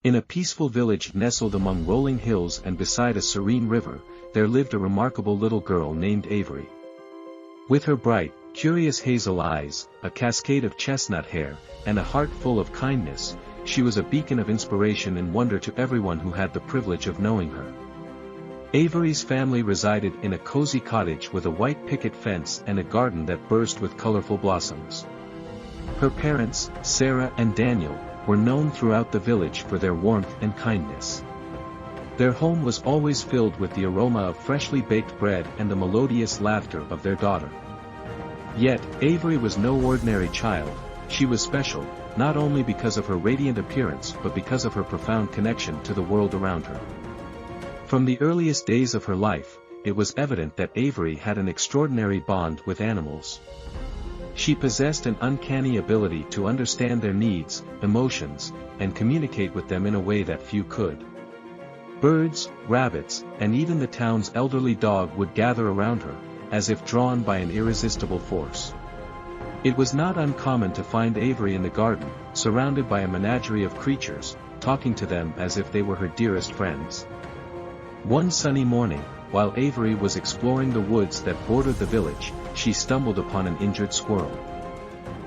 In a peaceful village nestled among rolling hills and beside a serene river, there lived a remarkable little girl named Avery. With her bright, curious hazel eyes, a cascade of chestnut hair, and a heart full of kindness, she was a beacon of inspiration and wonder to everyone who had the privilege of knowing her. Avery's family resided in a cozy cottage with a white picket fence and a garden that burst with colorful blossoms. Her parents, Sarah and Daniel, were known throughout the village for their warmth and kindness. Their home was always filled with the aroma of freshly baked bread and the melodious laughter of their daughter. Yet, Avery was no ordinary child. She was special, not only because of her radiant appearance but because of her profound connection to the world around her. From the earliest days of her life, it was evident that Avery had an extraordinary bond with animals. She possessed an uncanny ability to understand their needs, emotions, and communicate with them in a way that few could. Birds, rabbits, and even the town's elderly dog would gather around her, as if drawn by an irresistible force. It was not uncommon to find Avery in the garden, surrounded by a menagerie of creatures, talking to them as if they were her dearest friends. One sunny morning, while Avery was exploring the woods that bordered the village, she stumbled upon an injured squirrel.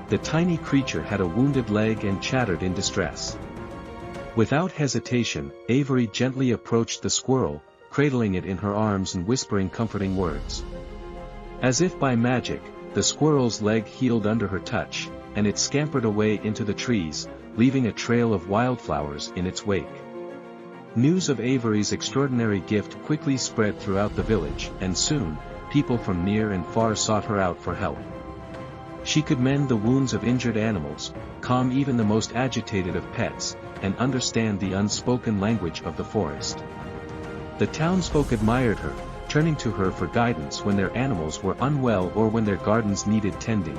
The tiny creature had a wounded leg and chattered in distress. Without hesitation, Avery gently approached the squirrel, cradling it in her arms and whispering comforting words. As if by magic, the squirrel's leg healed under her touch, and it scampered away into the trees, leaving a trail of wildflowers in its wake. News of Avery's extraordinary gift quickly spread throughout the village, and soon, people from near and far sought her out for help. She could mend the wounds of injured animals, calm even the most agitated of pets, and understand the unspoken language of the forest. The townsfolk admired her, turning to her for guidance when their animals were unwell or when their gardens needed tending.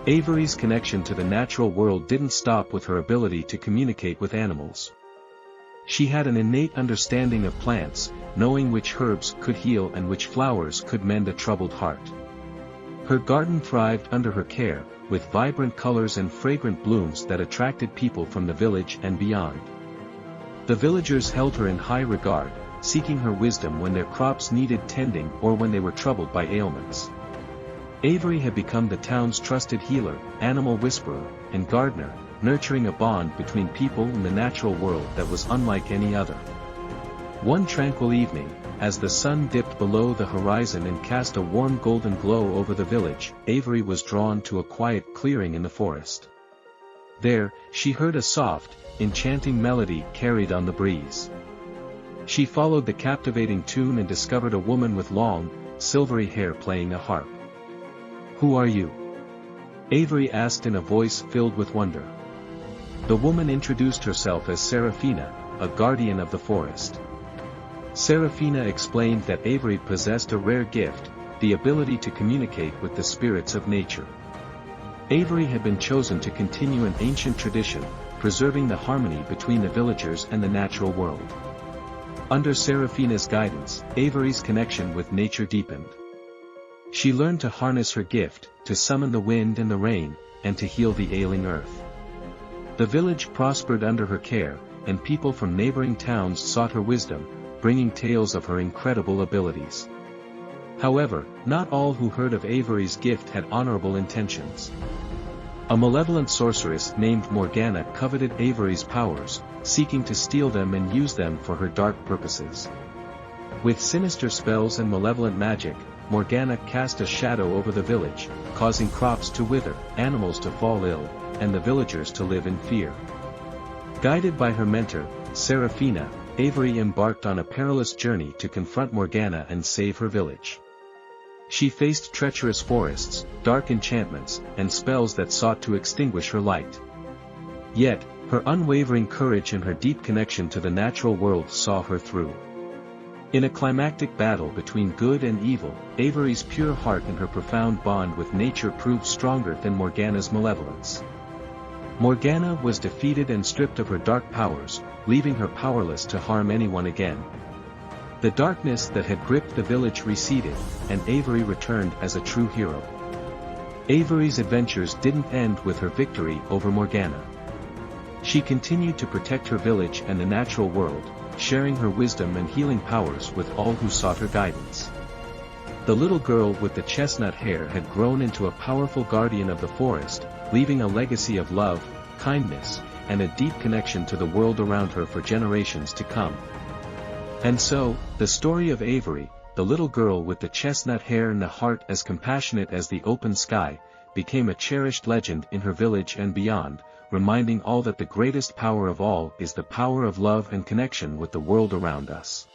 Avery's connection to the natural world didn't stop with her ability to communicate with animals. She had an innate understanding of plants, knowing which herbs could heal and which flowers could mend a troubled heart. Her garden thrived under her care, with vibrant colors and fragrant blooms that attracted people from the village and beyond. The villagers held her in high regard, seeking her wisdom when their crops needed tending or when they were troubled by ailments. Avery had become the town's trusted healer, animal whisperer, and gardener, nurturing a bond between people and the natural world that was unlike any other. One tranquil evening, as the sun dipped below the horizon and cast a warm golden glow over the village, Avery was drawn to a quiet clearing in the forest. There, she heard a soft, enchanting melody carried on the breeze. She followed the captivating tune and discovered a woman with long, silvery hair playing a harp. "Who are you?" Avery asked in a voice filled with wonder. The woman introduced herself as Seraphina, a guardian of the forest. Seraphina explained that Avery possessed a rare gift, the ability to communicate with the spirits of nature. Avery had been chosen to continue an ancient tradition, preserving the harmony between the villagers and the natural world. Under Seraphina's guidance, Avery's connection with nature deepened. She learned to harness her gift, to summon the wind and the rain, and to heal the ailing earth. The village prospered under her care, and people from neighboring towns sought her wisdom, bringing tales of her incredible abilities. However, not all who heard of Avery's gift had honorable intentions. A malevolent sorceress named Morgana coveted Avery's powers, seeking to steal them and use them for her dark purposes. With sinister spells and malevolent magic, Morgana cast a shadow over the village, causing crops to wither, animals to fall ill, and the villagers to live in fear. Guided by her mentor, Seraphina, Avery embarked on a perilous journey to confront Morgana and save her village. She faced treacherous forests, dark enchantments, and spells that sought to extinguish her light. Yet, her unwavering courage and her deep connection to the natural world saw her through. In a climactic battle between good and evil, Avery's pure heart and her profound bond with nature proved stronger than Morgana's malevolence. Morgana was defeated and stripped of her dark powers, leaving her powerless to harm anyone again. The darkness that had gripped the village receded, and Avery returned as a true hero. Avery's adventures didn't end with her victory over Morgana. She continued to protect her village and the natural world, sharing her wisdom and healing powers with all who sought her guidance. The little girl with the chestnut hair had grown into a powerful guardian of the forest, leaving a legacy of love, kindness, and a deep connection to the world around her for generations to come. And so, the story of Avery, the little girl with the chestnut hair and a heart as compassionate as the open sky, became a cherished legend in her village and beyond, reminding all that the greatest power of all is the power of love and connection with the world around us.